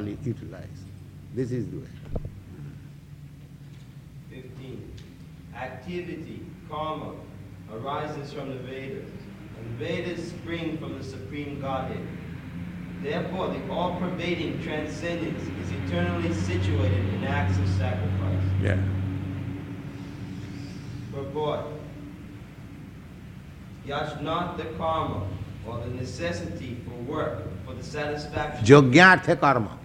utilize. This is the way. 15. Activity, karma, arises from the Vedas, and Vedas spring from the Supreme Godhead. Therefore, the all-pervading transcendence is eternally situated in acts of sacrifice. Yeah. Purport. Yajnat the karma, or the necessity for work, for the satisfaction. Yogyartha karma.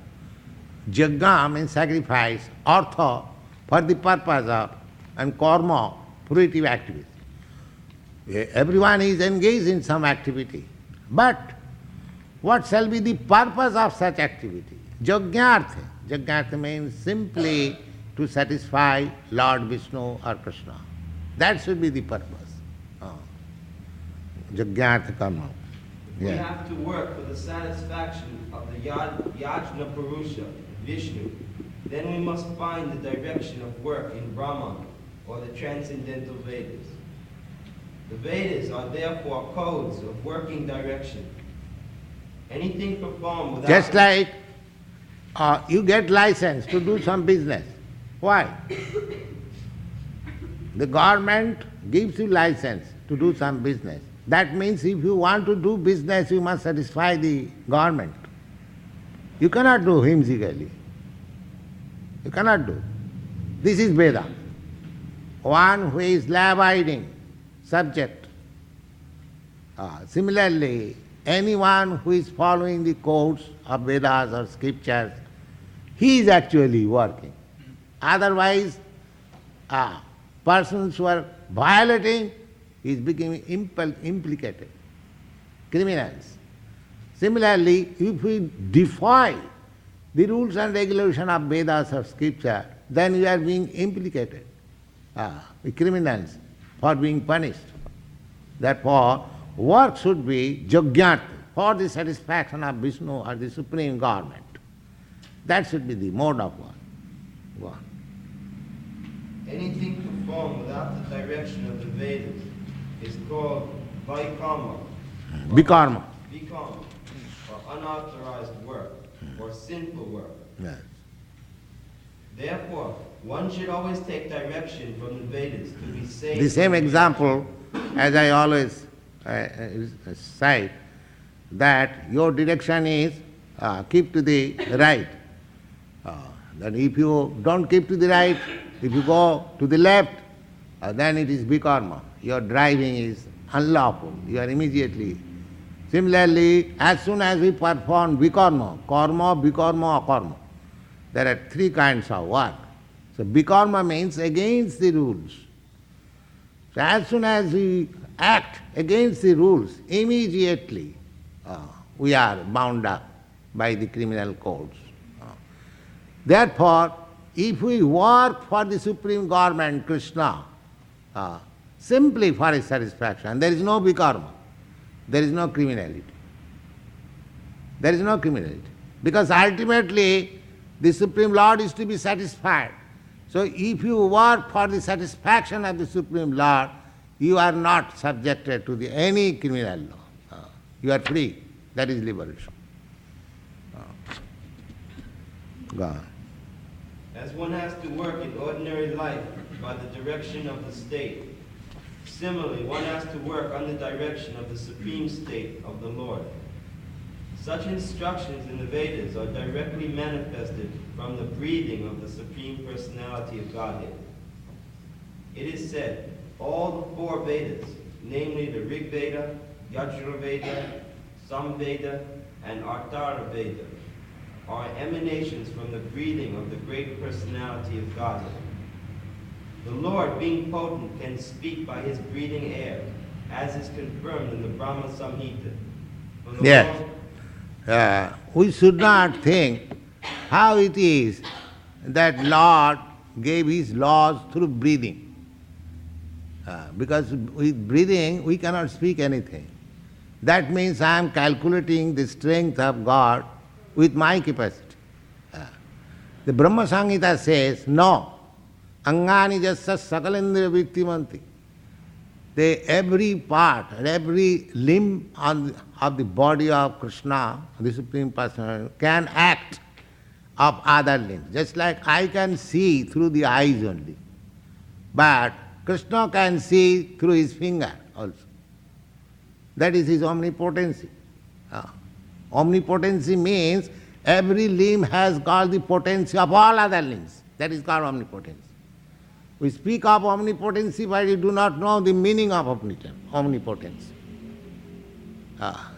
Yajna means sacrifice, artha for the purpose of, and karma, fruitive activity. Everyone is engaged in some activity. But what shall be the purpose of such activity? Yogyartha. Yogyartha means simply to satisfy Lord Vishnu or Krishna. That should be the purpose. Yogyartha karma. We have to work for the satisfaction of the Yajna Purusha, Vishnu. Then we must find the direction of work in Brahman, or the transcendental Vedas. The Vedas are therefore codes of working direction. Anything performed without... Just like you get license to do some business. Why? The government gives you license to do some business. That means if you want to do business, you must satisfy the government. You cannot do whimsically. You cannot do. This is Veda. One who is law-abiding subject. Similarly, anyone who is following the codes of Vedas or scriptures, he is actually working. Otherwise, persons who are violating is becoming implicated, criminals. Similarly, if we defy the rules and regulations of Vedas or scripture, then we are being implicated, the criminals, for being punished. Therefore, work should be yogyartha, for the satisfaction of Vishnu or the Supreme Government. That should be the mode of work. Go on. Anything performed without the direction of the Vedas is called Vaikarma. Vikarma. Vikarma, or unauthorized work, or sinful work. Yes. Therefore, one should always take direction from the Vedas to be safe. The same example, as I always cite, that your direction is keep to the right. That if you don't keep to the right, if you go to the left, then it is vikarma. Your driving is unlawful. You are immediately. Similarly, as soon as we perform vikarma, karma, vikarma, akarma, there are three kinds of work. So vikarma means against the rules. So as soon as we act against the rules, immediately we are bound up by the criminal codes. Therefore, if we work for the Supreme Government, Krishna, simply for his satisfaction, there is no vikarma, there is no criminality. There is no criminality. Because ultimately, the Supreme Lord is to be satisfied. So if you work for the satisfaction of the Supreme Lord, you are not subjected to any criminal law. You are free. That is liberation. Go on. As one has to work in ordinary life by the direction of the state, similarly, one has to work under the direction of the supreme state of the Lord. Such instructions in the Vedas are directly manifested from the breathing of the Supreme Personality of Godhead. It is said, all the four Vedas, namely the Rig Veda, Yajur Veda, Sam Veda, and Artara Veda, are emanations from the breathing of the great personality of Godhead. The Lord, being potent, can speak by his breathing air, as is confirmed in the Brahma Samhita. Yes. We should not think how it is that Lord gave his laws through breathing. Because with breathing we cannot speak anything. That means I am calculating the strength of God with my capacity. The Brahma Samhita says, no. Angani jasya sakalendriya vittimanti. Every part, every limb of the body of Krishna, the Supreme Personality, can act of other limbs. Just like I can see through the eyes only, but Krishna can see through his finger also. That is his omnipotency. Omnipotency means every limb has got the potency of all other limbs. That is called omnipotency. We speak of omnipotency, but we do not know the meaning of omnipotency.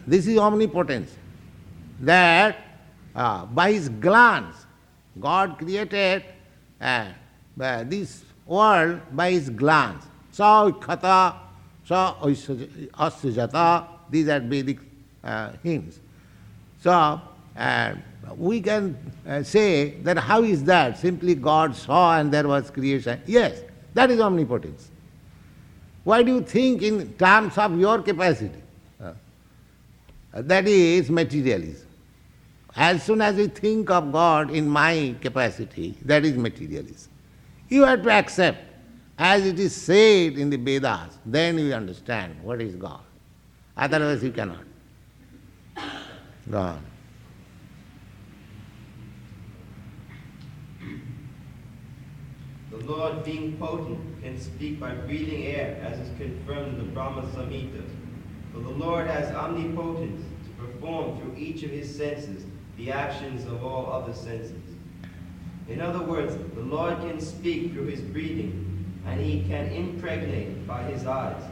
This is omnipotence. That by his glance, God created this world by his glance. Sa khata, sa asyajata, these are Vedic hymns. So, we can say that how is that? Simply God saw and there was creation. Yes, that is omnipotence. Why do you think in terms of your capacity? That is materialism. As soon as we think of God in my capacity, that is materialism. You have to accept, as it is said in the Vedas, then you understand what is God. Otherwise you cannot. God. The Lord, being potent, can speak by breathing air, as is confirmed in the Brahma Samhita. For the Lord has omnipotence to perform through each of his senses the actions of all other senses. In other words, the Lord can speak through his breathing, and he can impregnate by his eyes.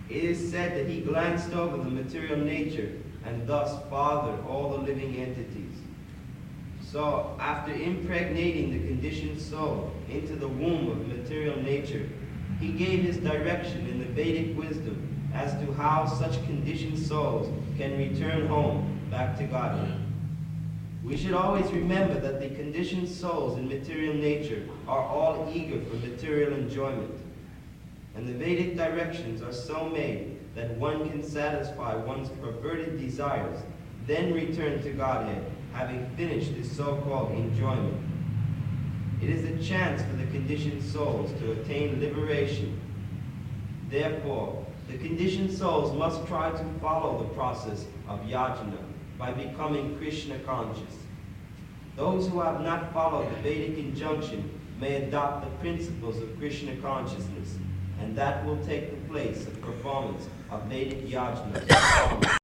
It is said that he glanced over the material nature and thus fathered all the living entities. So, after impregnating the conditioned soul into the womb of material nature, he gave his direction in the Vedic wisdom as to how such conditioned souls can return home back to Godhead. We should always remember that the conditioned souls in material nature are all eager for material enjoyment. And the Vedic directions are so made that one can satisfy one's perverted desires, then return to Godhead, having finished this so-called enjoyment. It is a chance for the conditioned souls to attain liberation. Therefore, the conditioned souls must try to follow the process of yajna by becoming Krishna conscious. Those who have not followed the Vedic injunction may adopt the principles of Krishna consciousness, and that will take the place of performance of Vedic yajna.